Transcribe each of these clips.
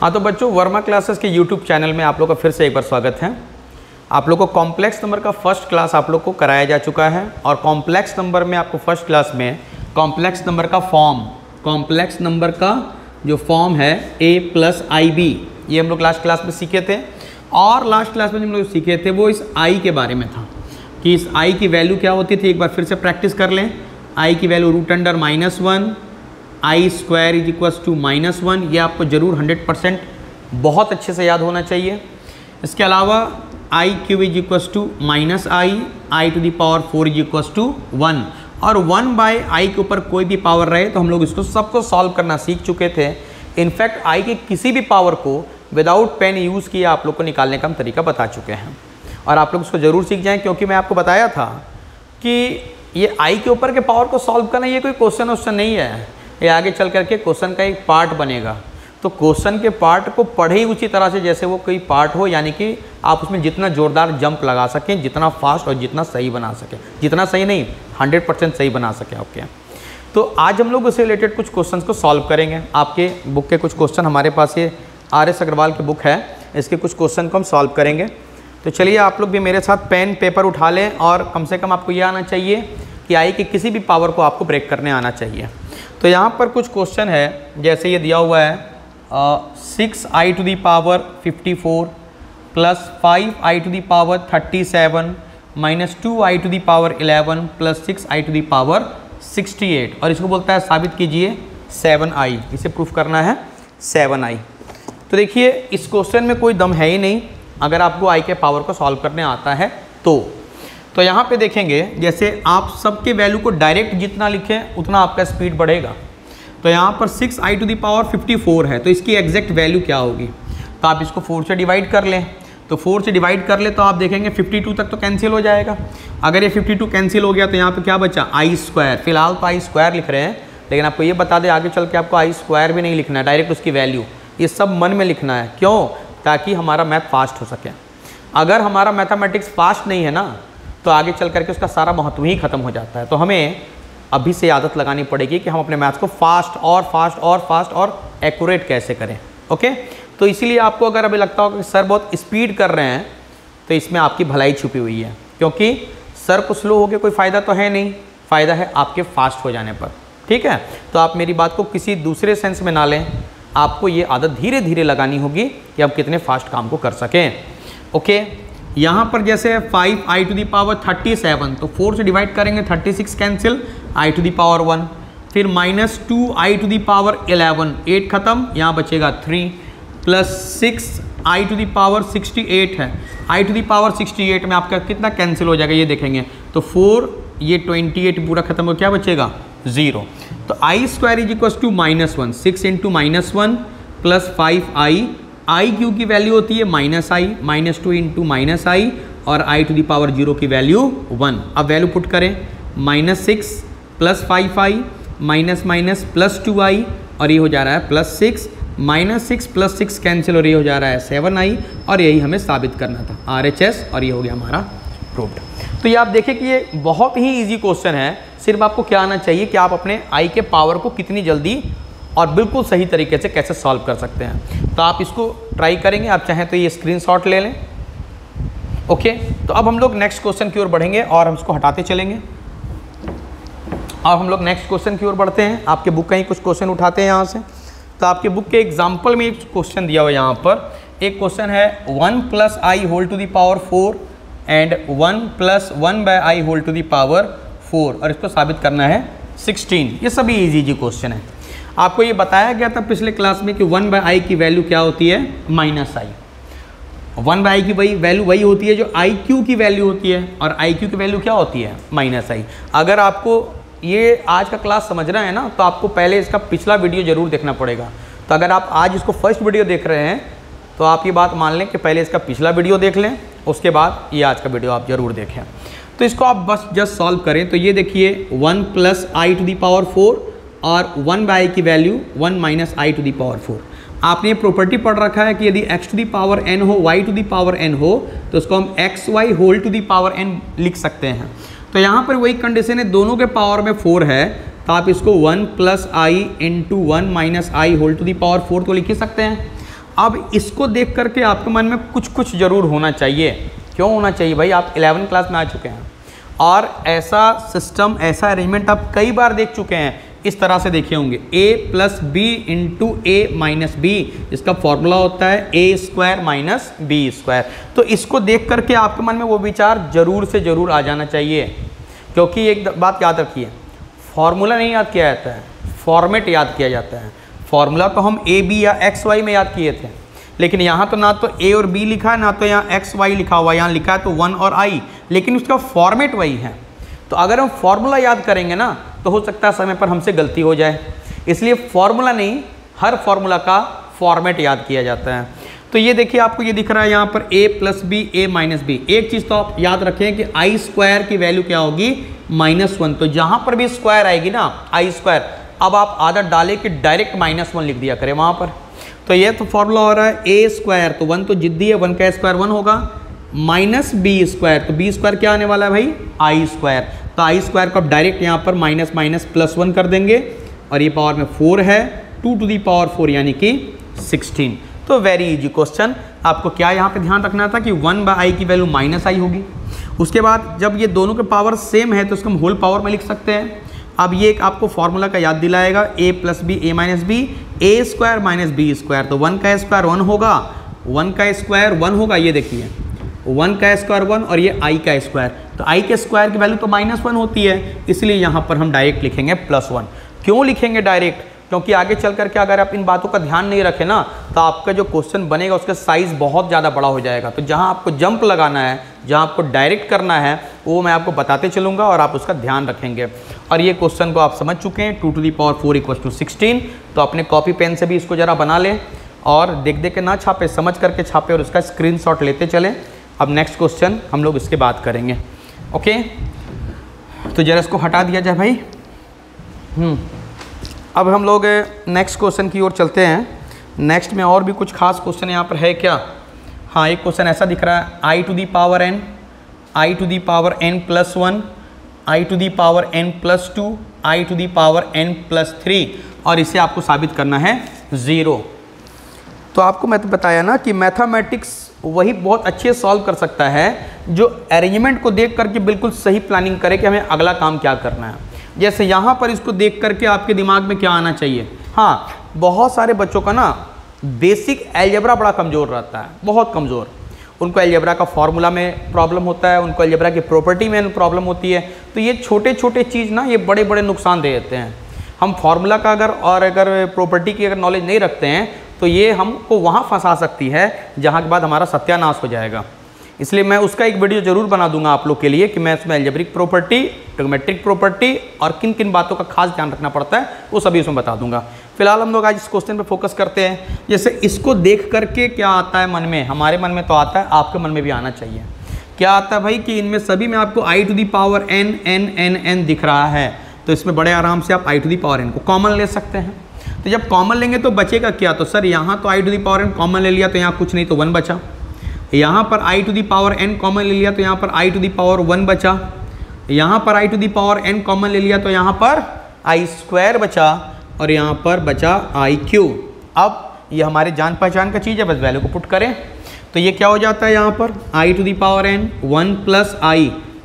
हाँ तो बच्चों, वर्मा क्लासेस के यूट्यूब चैनल में आप लोग का फिर से एक बार स्वागत है। आप लोग को कॉम्प्लेक्स नंबर का फर्स्ट क्लास आप लोग को कराया जा चुका है और कॉम्प्लेक्स नंबर में आपको फर्स्ट क्लास में कॉम्प्लेक्स नंबर का फॉर्म, कॉम्प्लेक्स नंबर का जो फॉर्म है a+ib, ये हम लोग लास्ट क्लास में सीखे थे। और लास्ट क्लास में जो हम लोग सीखे थे वो इस i के बारे में था कि इस i की वैल्यू क्या होती थी। एक बार फिर से प्रैक्टिस कर लें। i की वैल्यू √(-1), i² = -1। ये आपको ज़रूर 100% बहुत अच्छे से याद होना चाहिए। इसके अलावा i³ -i, i⁴ 1 और 1/i के ऊपर कोई भी पावर रहे तो हम लोग इसको सबको सॉल्व करना सीख चुके थे। इनफैक्ट i के किसी भी पावर को विदाउट पेन यूज़ किए आप लोग को निकालने का हम तरीका बता चुके हैं और आप लोग इसको ज़रूर सीख जाएं, क्योंकि मैं आपको बताया था कि ये i के ऊपर के पावर को सॉल्व करना ये कोई क्वेश्चन नहीं है, ये आगे चल करके क्वेश्चन का एक पार्ट बनेगा। तो क्वेश्चन के पार्ट को पढ़े ही उसी तरह से जैसे वो कोई पार्ट हो, यानी कि आप उसमें जितना ज़ोरदार जंप लगा सकें, जितना फास्ट और जितना सही बना सकें, जितना सही नहीं 100% सही बना सकें। ओके, तो आज हम लोग उससे रिलेटेड कुछ क्वेश्चंस को सॉल्व करेंगे। आपके बुक के कुछ क्वेश्चन हमारे पास, ये RS अग्रवाल की बुक है, इसके कुछ क्वेश्चन को हम सॉल्व करेंगे। तो चलिए आप लोग भी मेरे साथ पेन पेपर उठा लें और कम से कम आपको ये आना चाहिए कि i के किसी भी पावर को आपको ब्रेक करने आना चाहिए। तो यहाँ पर कुछ क्वेश्चन है, जैसे ये दिया हुआ है 6i⁴ plus 5i�37 -2i⁴11 plus 6i�68 और इसको बोलता है साबित कीजिए 7i। इसे प्रूफ करना है 7i। तो देखिए इस क्वेश्चन में कोई दम है ही नहीं अगर आपको i के पावर को सॉल्व करने आता है तो यहाँ पे देखेंगे, जैसे आप सबके वैल्यू को डायरेक्ट जितना लिखें उतना आपका स्पीड बढ़ेगा। तो यहाँ पर 6i⁴ है, तो इसकी एग्जैक्ट वैल्यू क्या होगी? तो आप इसको 4 से डिवाइड कर लें। तो 4 से डिवाइड कर ले तो आप देखेंगे 52 तक तो कैंसिल हो जाएगा। अगर ये 52 कैंसिल हो गया तो यहाँ पे क्या बचा? i²। फिलहाल तो i² लिख रहे हैं, लेकिन आपको ये बता दें आगे चल के आपको i² भी नहीं लिखना है, डायरेक्ट उसकी वैल्यू, ये सब मन में लिखना है। क्यों? ताकि हमारा मैथ फास्ट हो सके। अगर हमारा मैथमेटिक्स फास्ट नहीं है ना तो आगे चल करके उसका सारा महत्व ही खत्म हो जाता है। तो हमें अभी से आदत लगानी पड़ेगी कि हम अपने मैथ्स को फास्ट और एक्यूरेट कैसे करें। ओके, तो इसीलिए आपको अगर अभी लगता हो कि सर बहुत स्पीड कर रहे हैं तो इसमें आपकी भलाई छुपी हुई है, क्योंकि सर को स्लो हो के कोई फ़ायदा तो है नहीं, फ़ायदा है आपके फास्ट हो जाने पर। ठीक है, तो आप मेरी बात को किसी दूसरे सेंस में ना लें, आपको ये आदत धीरे धीरे लगानी होगी कि आप कितने फास्ट काम को कर सकें। ओके, यहाँ पर जैसे 5i�37, तो 4 से डिवाइड करेंगे 36 कैंसिल, i⁴ 1, फिर -2i⁴11, 8 खत्म, यहाँ बचेगा 3 प्लस 6i�68 है। i⁴68 में आपका कितना कैंसिल हो जाएगा ये देखेंगे, तो 4, ये 28 पूरा खत्म हो, क्या बचेगा? 0। तो i² = -1, 6 × -1 प्लस 5i, i³ की वैल्यू होती है -i, -2 × -i और i⁴ की वैल्यू 1। अब वैल्यू पुट करें, -6 plus 5i minus plus 2i और ये हो जा रहा है +6, -6 प्लस 6 कैंसिल और ये हो जा रहा है 7i और यही हमें साबित करना था RHS और ये हो गया हमारा प्रूव्ड। तो ये आप देखें कि ये बहुत ही इजी क्वेश्चन है। सिर्फ आपको क्या आना चाहिए कि आप अपने i के पावर को कितनी जल्दी और बिल्कुल सही तरीके से कैसे सॉल्व कर सकते हैं। तो आप इसको ट्राई करेंगे, आप चाहें तो ये स्क्रीनशॉट ले लें। ओके, तो अब हम लोग नेक्स्ट क्वेश्चन की ओर बढ़ेंगे और हम इसको हटाते चलेंगे। अब हम लोग नेक्स्ट क्वेश्चन की ओर बढ़ते हैं। आपके बुक का ही कुछ क्वेश्चन उठाते हैं यहाँ से। तो आपके बुक के एग्जाम्पल में एक क्वेश्चन दिया हुआ है। यहाँ पर एक क्वेश्चन है 1 + i⁴ एंड 1 + 1/i⁴ और इसको साबित करना है 16। ये सभी इजी क्वेश्चन है। आपको ये बताया गया था पिछले क्लास में कि 1/i की वैल्यू क्या होती है? -i। 1/i की वैल्यू वही होती है जो iq की वैल्यू होती है, और iq की वैल्यू क्या होती है? -i। अगर आपको ये आज का क्लास समझना है ना तो आपको पहले इसका पिछला वीडियो ज़रूर देखना पड़ेगा। तो अगर आप आज इसको फर्स्ट वीडियो देख रहे हैं तो आप ये बात मान लें कि पहले इसका पिछला वीडियो देख लें, उसके बाद ये आज का वीडियो आप ज़रूर देखें। तो इसको आप बस जस्ट सॉल्व करें। तो ये देखिए 1 + i⁴ और 1/i की वैल्यू 1 - i⁴। आपने ये प्रॉपर्टी पढ़ रखा है कि यदि x⁴n हो, y⁴n हो तो उसको हम xy⁴n लिख सकते हैं। तो यहाँ पर वही कंडीशन है, दोनों के पावर में 4 है, तो आप इसको 1 + i × 1 - i⁴ तो लिख ही सकते हैं। अब इसको देख करके आपके मन में कुछ कुछ जरूर होना चाहिए। क्यों होना चाहिए भाई? आप 11वीं क्लास में आ चुके हैं और ऐसा सिस्टम, ऐसा अरेंजमेंट आप कई बार देख चुके हैं। इस तरह से देखे होंगे a plus B into A minus B, इसका फॉर्मूला होता है a square minus B square. तो इसको देख करके आपके मन में वो विचार जरूर से जरूर आ जाना चाहिए, क्योंकि एक बात याद रखिए, फॉर्मूला नहीं याद किया जाता है, फॉर्मेट याद किया जाता है। फॉर्मूला तो हम ए बी या एक्स वाई में याद किए थे, लेकिन यहाँ तो ना तो ए और बी लिखा है, ना तो यहाँ एक्स वाई लिखा हुआ है, यहाँ लिखा है तो 1 और i, लेकिन उसका फॉर्मेट वही है। तो अगर हम फॉर्मूला याद करेंगे ना तो हो सकता है समय पर हमसे गलती हो जाए, इसलिए फॉर्मूला नहीं, हर फॉर्मूला का फॉर्मेट याद किया जाता है। तो ये देखिए, आपको ये दिख रहा है यहाँ पर a plus B A minus B. एक चीज़ तो आप याद रखें कि आई स्क्वायर की वैल्यू क्या होगी? -1। तो जहाँ पर भी स्क्वायर आएगी ना आई स्क्वायर, अब आप आदत डालें कि डायरेक्ट -1 लिख दिया करें वहाँ पर। तो ये तो फॉर्मूला हो रहा है a स्क्वायर, तो 1 तो जिद्दी है, 1 का स्क्वायर 1 होगा, माइनस बी स्क्वायर, तो बी स्क्वायर क्या आने वाला है भाई? आई स्क्वायर। तो आई स्क्वायर को आप डायरेक्ट यहाँ पर माइनस माइनस प्लस 1 कर देंगे, और ये पावर में 4 है, 2 टू दी पावर 4 यानी कि 16। तो वेरी इजी क्वेश्चन। आपको क्या यहाँ पे ध्यान रखना था कि 1/i की वैल्यू -i होगी। उसके बाद जब ये दोनों के पावर सेम है तो इसको हम होल पावर में लिख सकते हैं। अब ये एक आपको फॉर्मूला का याद दिलाएगा, a plus B A minus B, A square minus B square. तो 1 का स्क्वायर 1 होगा, 1 का स्क्वायर 1 होगा, ये देखिए 1 का स्क्वायर 1 और ये i का स्क्वायर। तो i के स्क्वायर की वैल्यू तो -1 होती है, इसलिए यहाँ पर हम डायरेक्ट लिखेंगे +1। क्यों लिखेंगे डायरेक्ट? क्योंकि आगे चल करके अगर आप इन बातों का ध्यान नहीं रखें ना तो आपका जो क्वेश्चन बनेगा उसका साइज़ बहुत ज़्यादा बड़ा हो जाएगा। तो जहाँ आपको जंप लगाना है, जहाँ आपको डायरेक्ट करना है, वो मैं आपको बताते चलूँगा और आप उसका ध्यान रखेंगे। और ये क्वेश्चन को आप समझ चुके हैं, 2 टू दी पावर 4 = 16। तो अपने कॉपी पेन से भी इसको ज़रा बना लें और देख देख के ना छापे, समझ करके छापे और उसका स्क्रीनशॉट लेते चलें। अब नेक्स्ट क्वेश्चन हम लोग इसके बात करेंगे। ओके, तो जरा इसको हटा दिया जाए भाई। अब हम लोग नेक्स्ट क्वेश्चन की ओर चलते हैं। नेक्स्ट में और भी कुछ खास क्वेश्चन यहाँ पर है क्या? हाँ, एक क्वेश्चन ऐसा दिख रहा है, i to the power n, i to the power n + 1, i to the power n + 2, i to the power n + 3, और इसे आपको साबित करना है 0। तो आपको मैं तो बताया ना कि मैथमेटिक्स वही बहुत अच्छे सॉल्व कर सकता है जो अरेंजमेंट को देख करके बिल्कुल सही प्लानिंग करे कि हमें अगला काम क्या करना है। जैसे यहाँ पर इसको देख करके आपके दिमाग में क्या आना चाहिए? हाँ, बहुत सारे बच्चों का ना बेसिक अलजेब्रा बड़ा कमज़ोर रहता है, बहुत कमज़ोर। उनको अलजेब्रा का फॉर्मूला में प्रॉब्लम होता है, उनको अलजेब्रा की प्रॉपर्टी में प्रॉब्लम होती है। तो ये छोटे छोटे चीज़ ना ये बड़े बड़े नुकसान दे देते हैं। हम फार्मूला का अगर प्रॉपर्टी की अगर नॉलेज नहीं रखते हैं तो ये हमको वहाँ फंसा सकती है जहाँ के बाद हमारा सत्यानाश हो जाएगा। इसलिए मैं उसका एक वीडियो जरूर बना दूंगा आप लोग के लिए कि मैं इसमें अलजेब्रिक प्रॉपर्टी, ट्रिग्नोमेट्रिक प्रॉपर्टी और किन किन बातों का खास ध्यान रखना पड़ता है वो सभी उसमें बता दूंगा। फिलहाल हम लोग आज इस क्वेश्चन पे फोकस करते हैं। जैसे इसको देख करके क्या आता है मन में? हमारे मन में तो आता है, आपके मन में भी आना चाहिए। क्या आता है भाई कि इनमें सभी में आपको i to the power n n n n दिख रहा है, तो इसमें बड़े आराम से आप i to the power n को कॉमन ले सकते हैं। तो जब कॉमन लेंगे तो बचेगा क्या? तो सर यहाँ तो i to the power n common ले लिया तो यहाँ कुछ नहीं तो 1 बचा। यहाँ पर i to the power n common ले लिया तो यहाँ पर i टू दी पावर 1 बचा। यहाँ पर i to the power n common ले लिया तो यहाँ पर i स्क्वायर बचा, और यहाँ पर बचा i क्यूब। अब ये हमारे जान पहचान का चीज़ है, बस वैल्यू को पुट करें तो ये क्या हो जाता है? यहाँ पर i to the power n 1 plus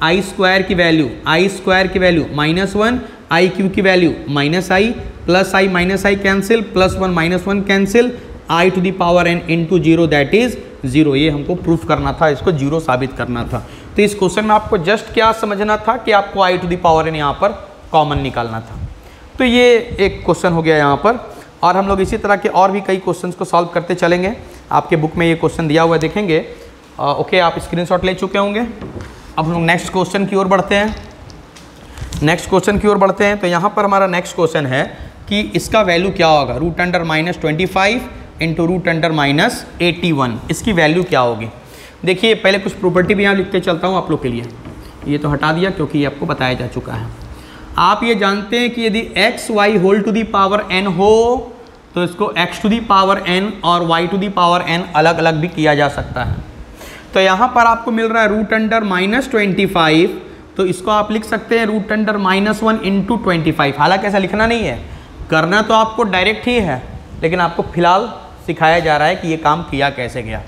i square की वैल्यू, i स्क्वायर की वैल्यू -1, i क्यूब की value -i, plus i minus i cancel, +1 -1 cancel, i to the power n into 0 that is 0। ये हमको प्रूफ करना था, इसको 0 साबित करना था। तो इस क्वेश्चन में आपको जस्ट क्या समझना था कि आपको i to the power n यहाँ पर कॉमन निकालना था। तो ये एक क्वेश्चन हो गया यहाँ पर, और हम लोग इसी तरह के और भी कई क्वेश्चंस को सॉल्व करते चलेंगे। आपके बुक में ये क्वेश्चन दिया हुआ है, देखेंगे। ओके, आप स्क्रीनशॉट ले चुके होंगे। अब हम लोग नेक्स्ट क्वेश्चन की ओर बढ़ते हैं। नेक्स्ट क्वेश्चन की ओर बढ़ते हैं तो यहाँ पर हमारा नेक्स्ट क्वेश्चन है कि इसका वैल्यू क्या होगा? √(-25) इंटू √(-81), इसकी वैल्यू क्या होगी? देखिए, पहले कुछ प्रॉपर्टी भी यहाँ लिखते चलता हूँ आप लोग के लिए। ये तो हटा दिया क्योंकि ये आपको बताया जा चुका है। आप ये जानते हैं कि यदि x y whole to the power n हो तो इसको x to the power n और y to the power n अलग अलग भी किया जा सकता है। तो यहाँ पर आपको मिल रहा है √(-25), तो इसको आप लिख सकते हैं √(-1) इंटू 25। हालांकि ऐसा लिखना नहीं है, करना तो आपको डायरेक्ट ही है, लेकिन आपको फिलहाल सिखाया जा रहा है कि ये काम किया कैसे गया।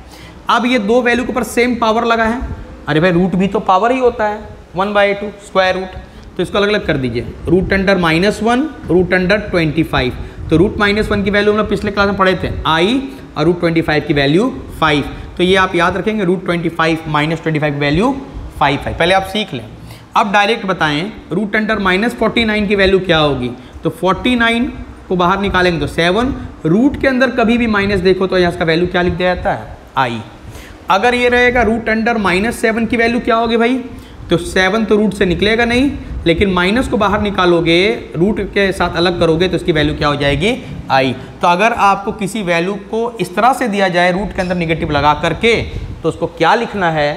अब ये दो वैल्यू के ऊपर सेम पावर लगा है, अरे भाई रूट भी तो पावर ही होता है 1/2 स्क्वायर रूट, तो इसको अलग अलग कर दीजिए, रूट अंडर -1 रूट अंडर 25। तो रूट -1 की वैल्यू हम लोग पिछले क्लास में पढ़े थे i और रूट 25 की वैल्यू 5, तो ये आप याद रखेंगे रूट 25 -25 की वैल्यू 5 है, पहले आप सीख लें। अब डायरेक्ट बताएं रूट अंडर -49 की वैल्यू क्या होगी, तो 49 को बाहर निकालेंगे तो 7, रूट के अंदर कभी भी माइनस देखो तो यहाँ इसका वैल्यू क्या लिख दिया जाता है i। अगर ये रहेगा रूट अंडर -7 की वैल्यू क्या होगी भाई, तो 7 तो रूट से निकलेगा नहीं, लेकिन माइनस को बाहर निकालोगे रूट के साथ अलग करोगे तो इसकी वैल्यू क्या हो जाएगी i। तो अगर आपको किसी वैल्यू को इस तरह से दिया जाए रूट के अंदर निगेटिव लगा करके, तो उसको क्या लिखना है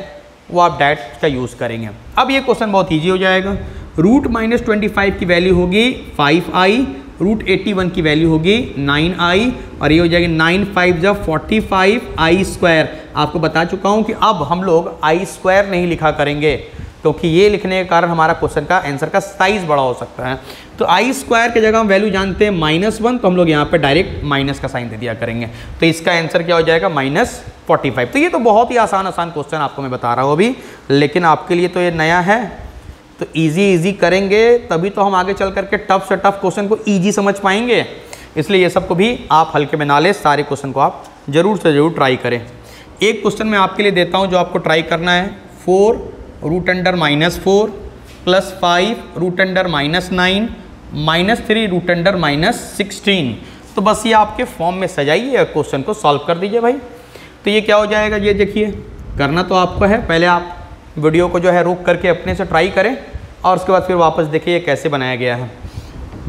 वो आप डायरेक्ट का यूज़ करेंगे। अब ये क्वेश्चन बहुत ईजी हो जाएगा, रूट -25 की वैल्यू होगी 5i, रूट 81 की वैल्यू होगी 9i, और ये हो जाएगी 9 5 जब 45 i स्क्वायर। आपको बता चुका हूँ कि अब हम लोग i स्क्वायर नहीं लिखा करेंगे, क्योंकि ये लिखने के कारण हमारा क्वेश्चन का आंसर का साइज बड़ा हो सकता है। तो i स्क्वायर की जगह हम वैल्यू जानते हैं -1, तो हम लोग यहाँ पे डायरेक्ट माइनस का साइन दे दिया करेंगे, तो इसका आंसर क्या हो जाएगा -45। तो ये तो बहुत ही आसान क्वेश्चन आपको मैं बता रहा हूँ अभी, लेकिन आपके लिए तो ये नया है, तो इजी करेंगे तभी तो हम आगे चल करके टफ से टफ क्वेश्चन को इजी समझ पाएंगे। इसलिए ये सबको भी आप हल्के में ना लें, सारे क्वेश्चन को आप जरूर से जरूर ट्राई करें। एक क्वेश्चन मैं आपके लिए देता हूँ जो आपको ट्राई करना है, 4 root under -4 plus 5 root under -9 -3 root under -16। तो बस ये आपके फॉर्म में सजाइए, क्वेश्चन को सॉल्व कर दीजिए भाई। तो ये क्या हो जाएगा, ये देखिए करना तो आपको है, पहले आप वीडियो को जो है रोक करके अपने से ट्राई करें और उसके बाद फिर वापस देखिए कैसे बनाया गया है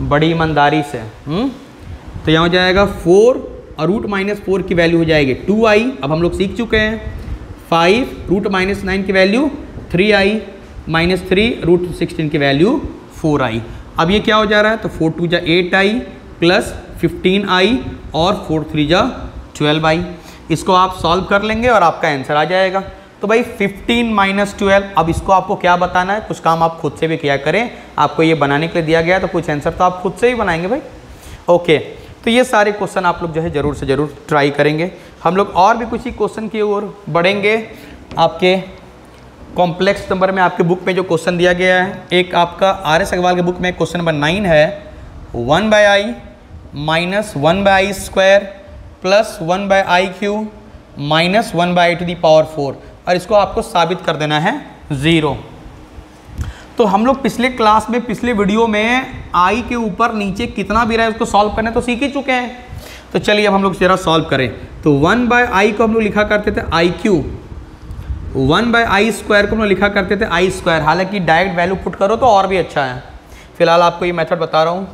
बड़ी ईमानदारी से। तो यहाँ हो जाएगा 4 और रूट -4 की वैल्यू हो जाएगी 2i, अब हम लोग सीख चुके हैं। 5 रूट -9 की वैल्यू 3i, -3 रूट 16 की वैल्यू 4i। अब ये क्या हो जा रहा है, तो 4 2 जा 8i प्लस 15i और 4 3 जा 12i। इसको आप सॉल्व कर लेंगे और आपका आंसर आ जाएगा। तो भाई 15 - 12, अब इसको आपको क्या बताना है, कुछ काम आप खुद से भी किया करें, आपको ये बनाने के लिए दिया गया है तो कुछ आंसर तो आप खुद से ही बनाएंगे भाई। ओके, तो ये सारे क्वेश्चन आप लोग जो है ज़रूर से ज़रूर ट्राई करेंगे। हम लोग और भी कुछ ही क्वेश्चन की ओर बढ़ेंगे। आपके कॉम्प्लेक्स नंबर में आपके बुक में जो क्वेश्चन दिया गया है, एक आपका RS अग्रवाल के बुक में क्वेश्चन नंबर 9 है, 1/i - 1/i square plus 1/i cube minus 1/4, और इसको आपको साबित कर देना है 0। तो हम लोग पिछले क्लास में, पिछले वीडियो में i के ऊपर नीचे कितना भी रहा है उसको सॉल्व करना तो सीख ही चुके हैं। तो चलिए अब हम लोग जरा सॉल्व करें। तो 1/i को हम लोग लिखा करते थे i क्यूब, 1/i स्क्वायर को हम लोग लिखा करते थे i स्क्वायर। हालांकि डायरेक्ट वैल्यू पुट करो तो और भी अच्छा है, फिलहाल आपको ये मेथड बता रहा हूँ।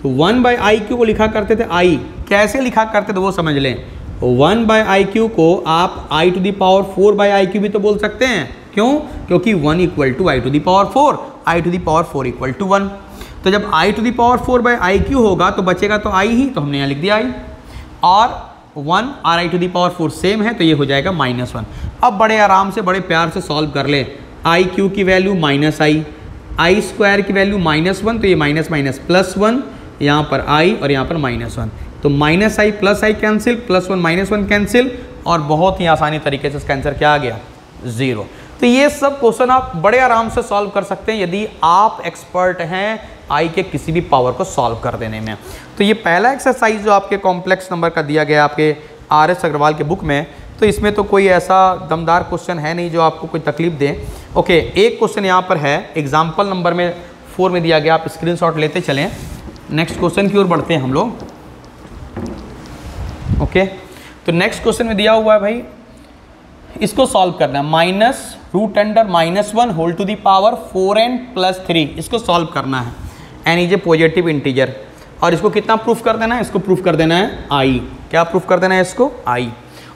तो 1/i क्यूब को लिखा करते थे i, कैसे लिखा करते थे वो समझ लें। 1/i क्यूब को आप i⁴/i क्यूब भी तो बोल सकते हैं, क्यों, क्योंकि 1 = i⁴, i⁴ = 1। तो जब i⁴/i क्यूब होगा तो बचेगा तो i ही, तो हमने यहाँ लिख दिया i, और 1 और i⁴ सेम है तो ये हो जाएगा -1। अब बड़े आराम से बड़े प्यार से सॉल्व कर ले। i क्यूब की वैल्यू -i, i स्क्वायर की वैल्यू -1, तो ये माइनस माइनस +1, यहाँ पर i और यहाँ पर -1, तो -i + i कैंसिल, +1 -1 कैंसिल, और बहुत ही आसानी तरीके से इसका आंसर क्या आ गया 0। तो ये सब क्वेश्चन आप बड़े आराम से सॉल्व कर सकते हैं यदि आप एक्सपर्ट हैं i के किसी भी पावर को सॉल्व कर देने में। तो ये पहला एक्सरसाइज जो आपके कॉम्प्लेक्स नंबर का दिया गया आपके RS अग्रवाल के बुक में, तो इसमें तो कोई ऐसा दमदार क्वेश्चन है नहीं जो आपको कोई तकलीफ दे। ओके, एक क्वेश्चन यहाँ पर है एग्जाम्पल नंबर में 4 में दिया गया, आप स्क्रीनशॉट लेते चलें। नेक्स्ट क्वेश्चन की ओर बढ़ते हैं हम लोग। ओके, तो नेक्स्ट क्वेश्चन में दिया हुआ है भाई, इसको सॉल्व करना है, -√(-1) whole to the power 4n + 3, इसको सॉल्व करना है। n is a positive integer, और इसको कितना प्रूफ कर देना है, इसको प्रूफ कर देना है i। क्या प्रूफ कर देना है इसको, i।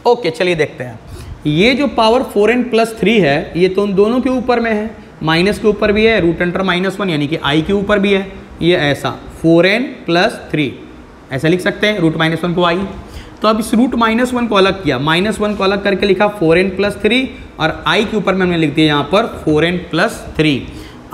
ओके, चलिए देखते हैं। ये जो पावर 4n + 3 है, ये तो उन दोनों के ऊपर में है, माइनस के ऊपर भी है, √(-1) यानी कि i के ऊपर भी है। ये ऐसा 4n + 3 ऐसा लिख सकते हैं, √-1 को i। तो अब इस √-1 को अलग किया, -1 को अलग करके लिखा 4n + 3, और i के ऊपर में हमने लिख दिया यहाँ पर 4n + 3।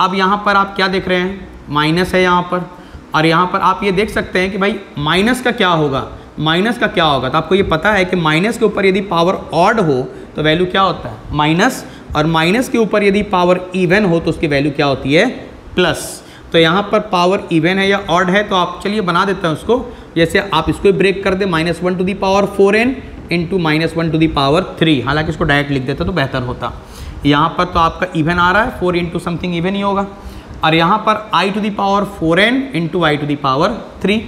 अब यहाँ पर आप क्या देख रहे हैं, माइनस है यहाँ पर, और यहाँ पर आप ये देख सकते हैं कि भाई माइनस का क्या होगा, माइनस का क्या होगा, तो आपको ये पता है कि माइनस के ऊपर यदि पावर ऑड हो तो वैल्यू क्या होता है माइनस, और माइनस के ऊपर यदि पावर इवन हो तो उसकी वैल्यू क्या होती है प्लस। तो यहाँ पर पावर इवन है या ऑड है, तो आप चलिए बना देते हैं उसको, जैसे आप इसको ब्रेक कर दे -1 to the power 4n into -1 to the power 3, हालांकि इसको डायरेक्ट लिख देते तो बेहतर होता। यहाँ पर तो आपका इवन आ रहा है, 4 इंटू समथिंग इवन ही होगा, और यहाँ पर i to the power 4n into i to the power 3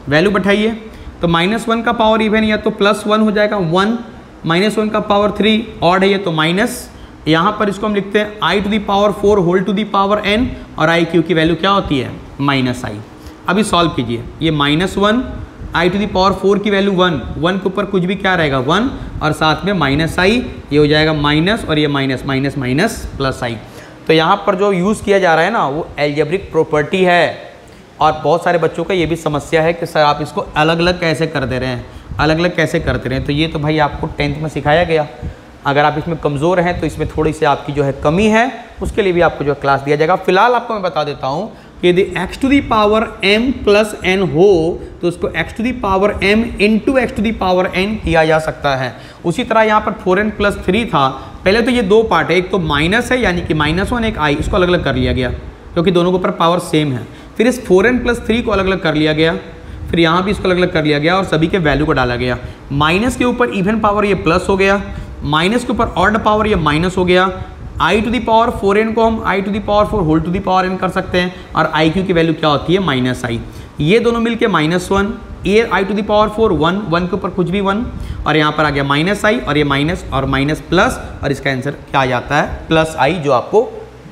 value बैठाइए। तो -1 का पावर इवन या तो +1 हो जाएगा 1, -1 का पावर 3 ऑड है ये तो माइनस, यहाँ पर इसको हम लिखते हैं i to the power 4 whole to the power n, और i क्यू की वैल्यू क्या होती है -i। अभी सॉल्व कीजिए, ये -1 i to the power 4 की वैल्यू 1, 1 के ऊपर कुछ भी क्या रहेगा 1, और साथ में -i, ये हो जाएगा माइनस, और ये minus minus minus plus i। तो यहाँ पर जो यूज़ किया जा रहा है ना वो एल्जेब्रिक प्रॉपर्टी है, और बहुत सारे बच्चों का ये भी समस्या है कि सर आप इसको अलग अलग कैसे कर दे रहे हैं, अलग अलग कैसे करते रहे हैं। तो ये तो भाई आपको 10th में सिखाया गया, अगर आप इसमें कमज़ोर हैं तो इसमें थोड़ी सी आपकी जो है कमी है, उसके लिए भी आपको जो क्लास दिया जाएगा। फिलहाल आपको मैं बता देता हूँ कि यदि x to the power m plus n हो तो उसको x to the power m into x to the power n किया जा सकता है। उसी तरह यहाँ पर 4n plus 3 था, पहले तो ये दो पार्ट है, एक तो माइनस है यानी कि -1, एक i, इसको अलग अलग कर लिया गया क्योंकि दोनों के ऊपर पावर सेम है। फिर इस 4n plus 3 को अलग अलग कर लिया गया, फिर यहाँ भी इसको अलग अलग कर लिया गया और सभी के वैल्यू को डाला गया। माइनस के ऊपर इवन पावर ये प्लस हो गया, माइनस के ऊपर ऑड पावर ये माइनस हो गया। i to the power 4n को हम i to the power 4 whole to the power n कर सकते हैं, और i क्यू की वैल्यू क्या होती है -i। ये दोनों मिलके -1, ये i to the power 4 1, 1 के ऊपर कुछ भी 1, और यहाँ पर आ गया -i, और ये माइनस और माइनस प्लस, और इसका आंसर क्या आ जाता है +i, जो आपको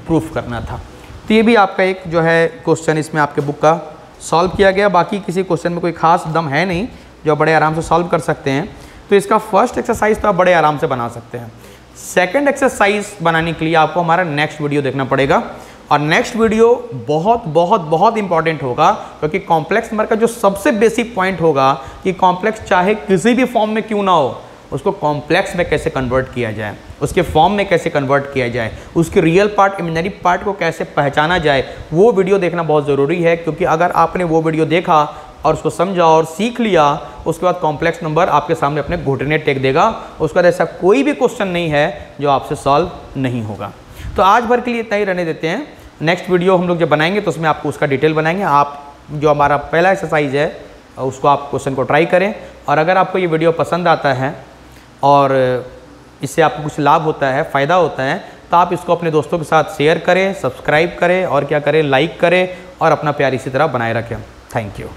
प्रूफ करना था। तो ये भी आपका एक जो है क्वेश्चन इसमें आपके बुक का सॉल्व किया गया। बाकी किसी क्वेश्चन में कोई खास दम है नहीं जो बड़े आराम से सॉल्व कर सकते हैं। तो इसका फर्स्ट एक्सरसाइज तो आप बड़े आराम से बना सकते हैं। सेकंड एक्सरसाइज बनाने के लिए आपको हमारा नेक्स्ट वीडियो देखना पड़ेगा, और नेक्स्ट वीडियो बहुत बहुत बहुत इंपॉर्टेंट होगा, क्योंकि कॉम्प्लेक्स नंबर का जो सबसे बेसिक पॉइंट होगा कि कॉम्प्लेक्स चाहे किसी भी फॉर्म में क्यों ना हो, उसको कॉम्प्लेक्स में कैसे कन्वर्ट किया जाए, उसके फॉर्म में कैसे कन्वर्ट किया जाए, उसके रियल पार्ट इमेजिनरी पार्ट को कैसे पहचाना जाए, वो वीडियो देखना बहुत ज़रूरी है। क्योंकि अगर आपने वो वीडियो देखा और उसको समझा और सीख लिया, उसके बाद कॉम्प्लेक्स नंबर आपके सामने अपने घुटने टेक देगा। उसके बाद ऐसा कोई भी क्वेश्चन नहीं है जो आपसे सॉल्व नहीं होगा। तो आज भर के लिए इतना ही रहने देते हैं। नेक्स्ट वीडियो हम लोग जब बनाएंगे तो उसमें आपको उसका डिटेल बनाएंगे। आप जो हमारा पहला एक्सरसाइज है उसको आप क्वेश्चन को ट्राई करें, और अगर आपको ये वीडियो पसंद आता है और इससे आपको कुछ लाभ होता है, फ़ायदा होता है, तो आप इसको अपने दोस्तों के साथ शेयर करें, सब्सक्राइब करें, और क्या करें लाइक करें, और अपना प्यार इसी तरह बनाए रखें। Thank you.